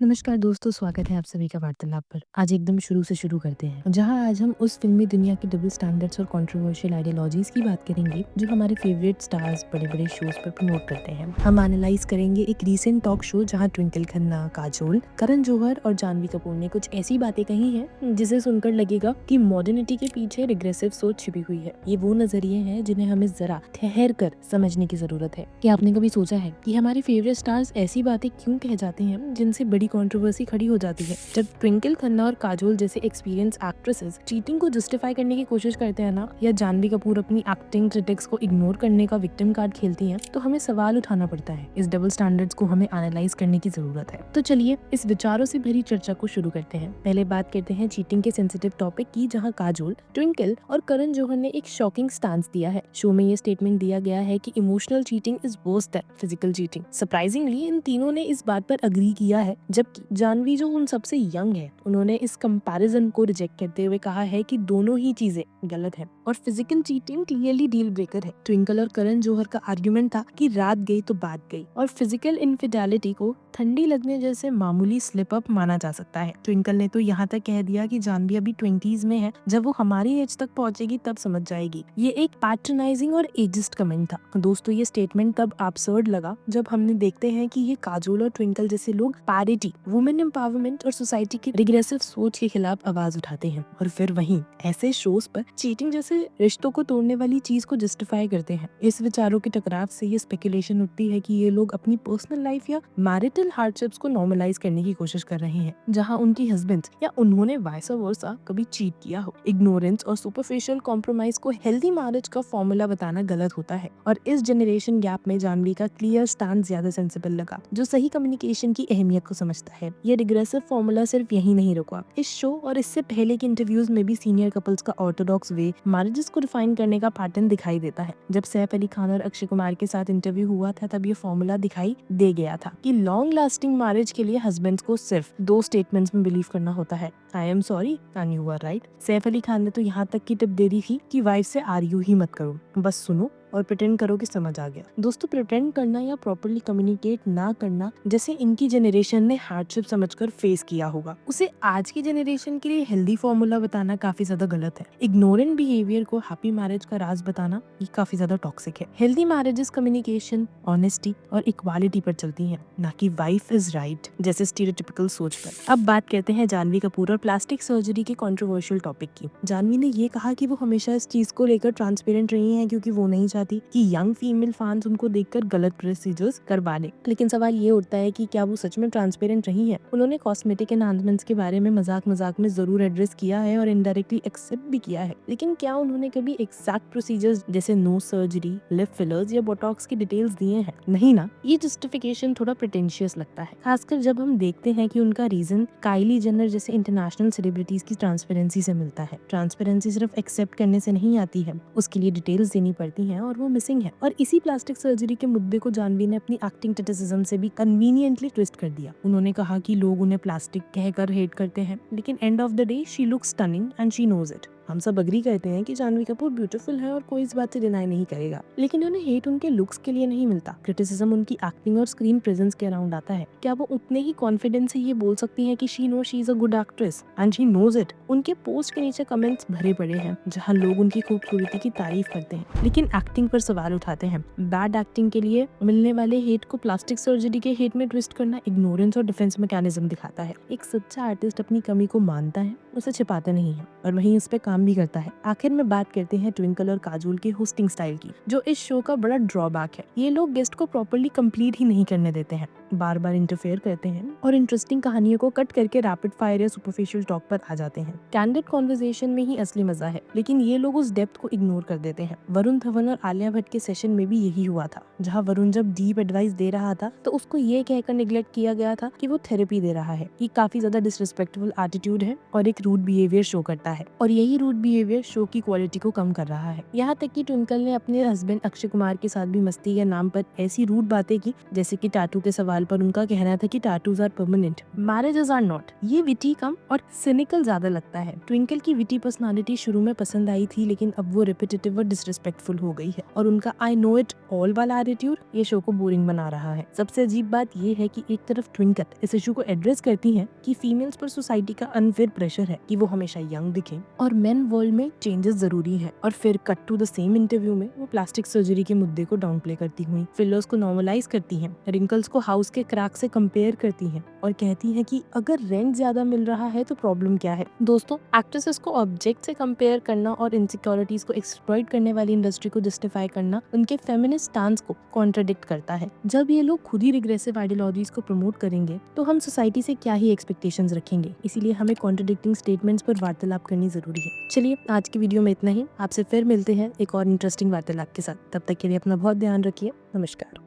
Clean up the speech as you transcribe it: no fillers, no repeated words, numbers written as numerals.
नमस्कार दोस्तों, स्वागत है आप सभी का वार्तालाप पर। आज एकदम शुरू से शुरू करते हैं, जहां आज हम उस फिल्मी दुनिया के डबल स्टैंडर्ड्स और कंट्रोवर्शियल आइडियोलॉजीज की बात करेंगे जो हमारे फेवरेट स्टार्स बड़े बड़े शोज पर प्रमोट करते हैं। हम एनालाइज करेंगे एक रीसेंट टॉक शो जहां ट्विंकल खन्ना, काजोल, करण जौहर और जानवी कपूर ने कुछ ऐसी बातें कही हैं जिसे सुनकर लगेगा कि मॉडर्निटी के पीछे रिग्रेसिव सोच छिपी हुई है। ये वो नजरिए हैं जिन्हें हमें जरा ठहर कर समझने की जरूरत है। क्या आपने कभी सोचा है कि हमारे फेवरेट स्टार्स ऐसी बातें क्यों कह जाते हैं जिनसे बड़ी कंट्रोवर्सी खड़ी हो जाती है? जब ट्विंकल खन्ना और काजोल जैसे एक्सपीरियंस एक्ट्रेसेस चीटिंग को जस्टिफाई करने की कोशिश करते हैं ना, या जानवी कपूर अपनी एक्टिंग क्रिटिक्स को इग्नोर करने का विक्टिम कार्ड खेलती हैं, तो हमें सवाल उठाना पड़ता है। इस डबल स्टैंडर्ड्स को हमें एनालाइज करने की जरूरत है। तो चलिए इस विचारों से भरी चर्चा को शुरू करते हैं। पहले बात करते हैं चीटिंग के सेंसिटिव टॉपिक की, जहां काजोल, ट्विंकल और करण जौहर ने एक शॉकिंग स्टांस दिया है। शो में ये स्टेटमेंट दिया गया है कि emotional cheating is worse than physical cheating. Surprisingly इन तीनों ने इस बात पर अग्री किया है, जबकि जानवी जो उन सबसे यंग है, उन्होंने इस कंपैरिजन को रिजेक्ट करते हुए कहा है कि दोनों ही चीजें गलत है और physical cheating clearly deal breaker है। ट्विंकल और करण जौहर का आर्गुमेंट था कि रात गई तो बात गई, और फिजिकल इनफिडेलिटी को ठंडी लगने जैसे मामूली स्लिप अप माना जा सकता है। ट्विंकल ने तो यहाँ तक कह दिया कि जानवी अभी 20s में है, जब वो हमारी एज तक पहुंचेगी तब समझ जाएगी। ये एक पैट्रनाइजिंग और एजिस्ट कमेंट था। दोस्तों, ये स्टेटमेंट तब absurd लगा जब हमने देखते हैं कि ये काजोल और ट्विंकल जैसे लोग पैरिटी, वुमेन एम्पावरमेंट और सोसाइटी की रिग्रेसिव सोच के खिलाफ आवाज उठाते हैं, और फिर वहीं ऐसे शोज पर चीटिंग जैसे रिश्तों को तोड़ने वाली चीज को जस्टिफाई करते हैं। इस विचारों के टकराव से ये स्पेकुलेशन उठती है कि ये लोग अपनी पर्सनल लाइफ या मैरिटल हार्डशिप्स को नॉर्मलाइज करने की कोशिश कर रहे हैं, जहां उनकी हस्बैंड या उन्होंने वाइस वर्सा कभी चीट किया हो। इग्नोरेंस और सुपरफिशियल कॉम्प्रोमाइज को हेल्दी मैरिज का फॉर्मूला बताना गलत होता है, और इस जनरेशन गैप में जानवी का क्लियर स्टैंड ज्यादा सेंसिबल लगा, जो सही कम्युनिकेशन की अहमियत को समझता है। ये रिग्रेसिव फॉर्मूला सिर्फ यही नहीं रुका। इस शो और इससे पहले के इंटरव्यूज में भी सीनियर कपल्स का ऑर्थोडॉक्स वे मैरिजेस को डिफाइन करने का पैटर्न दिखाई देता है। जब सैफ अली खान और अक्षय कुमार के साथ इंटरव्यू हुआ था, तब ये फॉर्मूला दिखाई दे गया था कि लॉन्ग लास्टिंग मैरिज के लिए हस्बैंड्स को सिर्फ दो स्टेटमेंट्स में बिलीव करना होता है: I am sorry and you are right. Saif Ali Khan ने तो यहाँ तक की टिप दे दी थी कि वाइफ से आर्ग्यू ही मत करो, बस सुनो और प्रिटेंड करो कि समझ आ गया। दोस्तों, प्रिटेंड करना या प्रॉपर्ली कम्युनिकेट ना करना, जैसे इनकी जनरेशन ने हार्डशिप समझकर फेस किया होगा, उसे आज की जनरेशन के लिए हेल्दी फॉर्मूला बताना काफी ज्यादा गलत है। इग्नोरेंट बिहेवियर को हैप्पी मैरिज का राज बताना ये काफी ज्यादा टॉक्सिक है। हेल्दी मैरिजेस कम्युनिकेशन, ऑनेस्टी और इक्वालिटी पर चलती हैं, ना कि वाइफ इज राइट जैसे स्टीरियोटिपिकल सोच पर। अब बात करते हैं जानवी कपूर और प्लास्टिक सर्जरी के कंट्रोवर्शियल टॉपिक की। जानवी ने ये कहा कि वो हमेशा इस चीज को लेकर ट्रांसपेरेंट रही हैं, क्योंकि वो नहीं चाहती कि यंग फीमेल फैंस उनको देखकर गलत प्रोसीजर्स करवा लें। लेकिन सवाल ये उठता है कि क्या वो सच में ट्रांसपेरेंट रही है? उन्होंने कॉस्मेटिक एनहांसमेंट्स के बारे में मजाक मजाक में जरूर एड्रेस किया है और इनडायरेक्टली एक्सेप्ट भी किया है, लेकिन क्या उन्होंने कभी एग्जैक्ट प्रोसीजर्स जैसे नो सर्जरी, लिप फिलर्स या बोटॉक्स की डिटेल्स दिए हैं? नहीं ना। ये जस्टिफिकेशन थोड़ा प्रिटेंशियस लगता है, खासकर जब हम देखते हैं कि उनका रीजन काइली जेनर जैसे इंटरनेशनल सेलिब्रिटीज की ट्रांसपेरेंसी से मिलता है। ट्रांसपेरेंसी सिर्फ एक्सेप्ट करने से नहीं आती है, उसके लिए डिटेल्स देनी पड़ती हैं, और वो मिसिंग है। और इसी प्लास्टिक सर्जरी के मुद्दे को जानवी ने अपनी एक्टिंग क्रिटिसिज्म से भी कन्वीनियंटली ट्विस्ट कर दिया। उन्होंने कहा कि लोग उन्हें प्लास्टिक कहकर हेट करते हैं, लेकिन end of the day she looks stunning and she knows it. हम सब अग्री करते हैं कि जानवी कपूर ब्यूटीफुल है और कोई इस बात से डिनाई नहीं करेगा, लेकिन उन्हें हेट उनके लुक्स के लिए नहीं मिलता। क्रिटिसिज्म उनकी एक्टिंग और स्क्रीन प्रेजेंस के अराउंड आता है। क्या वो उतने ही कॉन्फिडेंस से ये बोल सकती हैं कि she know she is a good actress and she knows it? उनके पोस्ट के नीचे कमेंट्स भरे पड़े हैं, जहां लोग उनकी खूबसूरती की तारीफ करते हैं, लेकिन एक्टिंग पर सवाल उठाते हैं। बैड एक्टिंग के लिए मिलने वाले हेट को प्लास्टिक सर्जरी के हेट में ट्विस्ट करना इग्नोरेंस और डिफेंस मैकेनिज्म दिखाता है। एक सच्चा आर्टिस्ट अपनी कमी को मानता है, उसे छिपाता नहीं है, और वहीं इस पे काम भी करता है। आखिर में बात करते हैं ट्विंकल और काजोल के होस्टिंग स्टाइल की, जो इस शो का बड़ा ड्रॉबैक है। ये लोग गेस्ट को प्रॉपर्ली कंप्लीट ही नहीं करने देते हैं, बार बार इंटरफेयर करते हैं और इंटरेस्टिंग कहानियों को कट करके रैपिड फायर या सुपरफिशियल टॉक पर आ जाते हैं। कैंडिड कॉन्वर्सेशन में ही असली मजा है, लेकिन ये लोग उस डेप्थ को इग्नोर कर देते हैं। वरुण धवन और आलिया भट्ट के सेशन में भी यही हुआ था, जहां वरुण जब डीप एडवाइस दे रहा था तो उसको ये कहकर निग्लेक्ट किया गया था कि वो थेरेपी दे रहा है। ये काफी ज्यादा डिसरिस्पेक्टफुल एटीट्यूड है और एक रूड बिहेवियर शो करता है, और यही रूड बिहेवियर शो की क्वालिटी को कम कर रहा है। यहाँ तक कि ट्विंकल ने अपने हस्बैंड अक्षय कुमार के साथ भी मस्ती के नाम पर ऐसी रूड बातें की, जैसे कि टैटू के सवाल सवाल पर उनका कहना था कि tattoos are permanent, marriages are not. ये विटी कम और सिनिकल ज्यादा लगता है। ट्विंकल की विटी पर्सनालिटी शुरू में पसंद आई थी, लेकिन अब वो रिपीटेटिव और डिसरिस्पेक्टफुल हो गई है और उनका आई नो इट ऑल वाला एटीट्यूड ये शो को बोरिंग बना रहा है। सबसे अजीब बात ये है कि एक तरफ ट्विंकल इस इशू को एड्रेस करती है कि फीमेल्स पर सोसाइटी का अनफेयर प्रेशर है कि वो हमेशा यंग दिखें और मेन वर्ल्ड में चेंजेस जरूरी है, और फिर cut to the same interview में वो प्लास्टिक सर्जरी के मुद्दे को डाउन प्ले करती हुई फिलर्स को नॉर्मलाइज करती हैं, रिंकल्स को हाउस के क्रैक से कंपेयर करती हैं और कहती हैं कि अगर रेंट ज्यादा मिल रहा है तो प्रॉब्लम क्या है। दोस्तों, एक्ट्रेसेस को ऑब्जेक्ट से कंपेयर करना और इनसिक्योरिटीज को एक्सप्लॉइट करने वाली इंडस्ट्री को जस्टिफाई करना उनके फेमिनिस्ट स्टांस को कॉन्ट्रडिक्ट करता है। जब ये लोग खुद ही रिग्रेसिव आइडियोलॉजीज को प्रमोट करेंगे तो हम सोसाइटी से क्या ही एक्सपेक्टेशंस रखेंगे। इसीलिए हमें कॉन्ट्रडिक्टिंग स्टेटमेंट्स पर वार्तालाप करनी जरूरी है। चलिए, आज की वीडियो में इतना ही। आपसे फिर मिलते हैं एक और इंटरेस्टिंग वार्तालाप के साथ। तब तक के लिए अपना बहुत ध्यान रखिए। नमस्कार।